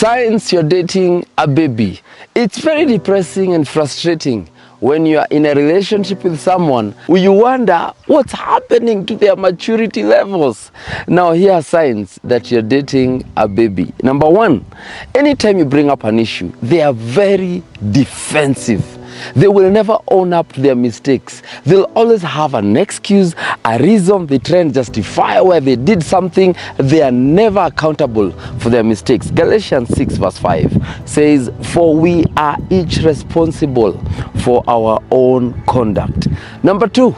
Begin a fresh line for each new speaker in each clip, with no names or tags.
Signs you're dating a baby. It's very depressing and frustrating when you are in a relationship with someone where you wonder what's happening to their maturity levels. Now, here are signs that you're dating a baby. Number one, anytime you bring up an issue, they are very defensive. They will never own up to their mistakes. They'll always have an excuse, a reason. They try and justify where they did something. They are never accountable for their mistakes. Galatians 6 verse 5 says, "For we are each responsible for our own conduct." Number two,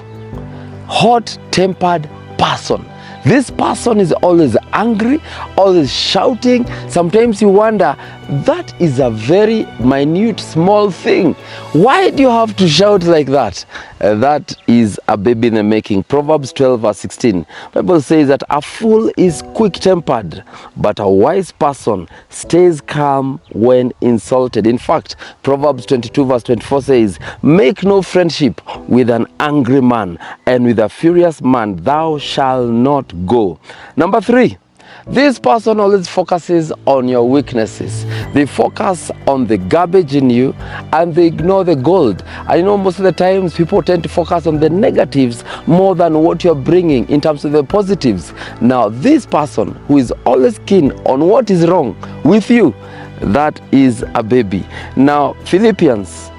hot-tempered person. This person is always angry, always shouting. Sometimes you wonder, that is a very minute, small thing. Why do you have to shout like that? That is a baby in the making. Proverbs 12 verse 16. Bible says that a fool is quick-tempered, but a wise person stays calm when insulted. In fact, Proverbs 22 verse 24 says, "Make no friendship with an angry man, and with a furious man thou shalt not go." Number three, this person always focuses on your weaknesses. They focus on the garbage in you and they ignore the gold. I know most of the times people tend to focus on the negatives more than what you're bringing in terms of the positives. Now, this person who is always keen on what is wrong with you, that is a baby. Now, Philippians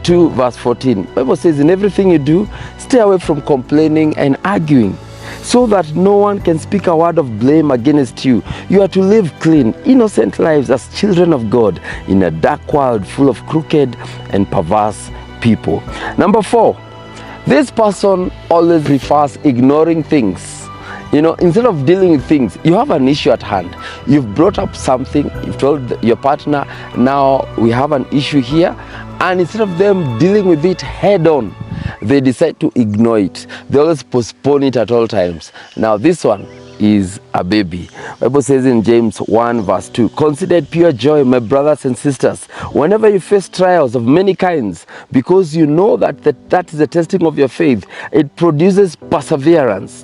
2 verse 14, Bible says, "In everything you do, stay away from complaining and arguing, so that no one can speak a word of blame against you. You are to live clean, innocent lives as children of God in a dark world full of crooked and perverse people." Number four, this person always prefers ignoring things. You know, instead of dealing with things, you have an issue at hand. You've brought up something, you've told your partner, now we have an issue here, and instead of them dealing with it head on, they decide to ignore it. They always postpone it at all times. Now, this one is a baby. Bible says in James 1 verse 2, "Consider it pure joy, my brothers and sisters, whenever you face trials of many kinds, because you know that that is the testing of your faith. It produces perseverance."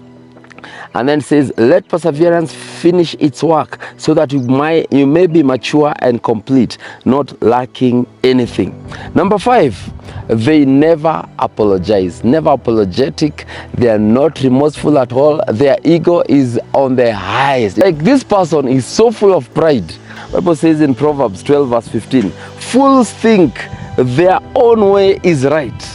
And then says, "Let perseverance finish its work, so that you may be mature and complete, not lacking anything." Number five, they never apologize, never apologetic. They are not remorseful at all. Their ego is on the highest. Like, this person is so full of pride. Bible says in Proverbs 12 verse 15, "Fools think their own way is right,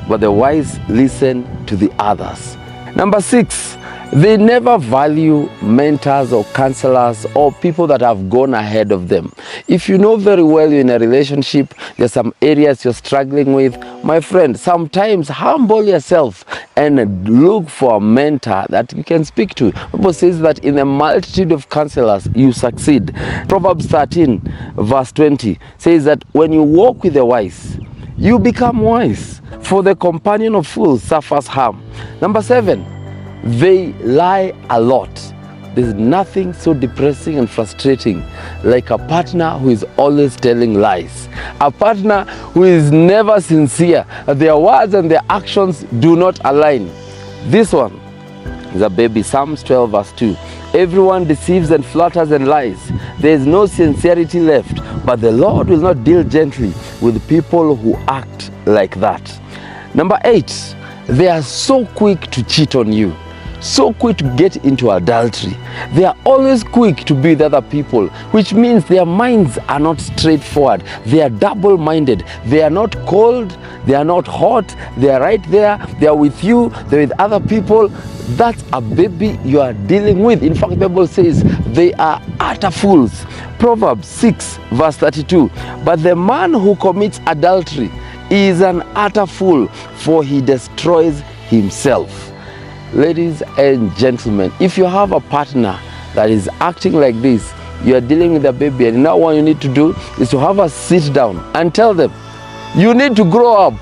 but the wise listen to the others." Number six, they never value mentors or counselors or people that have gone ahead of them. If you know very well you're in a relationship, there's some areas you're struggling with, my friend, sometimes humble yourself and look for a mentor that you can speak to. The Bible says that in a multitude of counselors you succeed. Proverbs 13 verse 20 says that when you walk with the wise, you become wise, for the companion of fools suffers harm. Number seven, they lie a lot. There's nothing so depressing and frustrating like a partner who is always telling lies. A partner who is never sincere. Their words and their actions do not align. This one is a baby. Psalms 12 verse 2. "Everyone deceives and flatters and lies. There is no sincerity left, but the Lord will not deal gently with people who act like that." Number eight, they are so quick to cheat on you, so quick to get into adultery. They are always quick to be with other people, which means their minds are not straightforward. They are double-minded. They are not cold, they are not hot, they are right there, they are with you, they're with other people. That's a baby you are dealing with. In fact, the Bible says they are utter fools. Proverbs 6 verse 32, "But the man who commits adultery is an utter fool, for he destroys himself." Ladies and gentlemen, if you have a partner that is acting like this, you are dealing with a baby, and now what you need to do is to have a sit down and tell them, you need to grow up.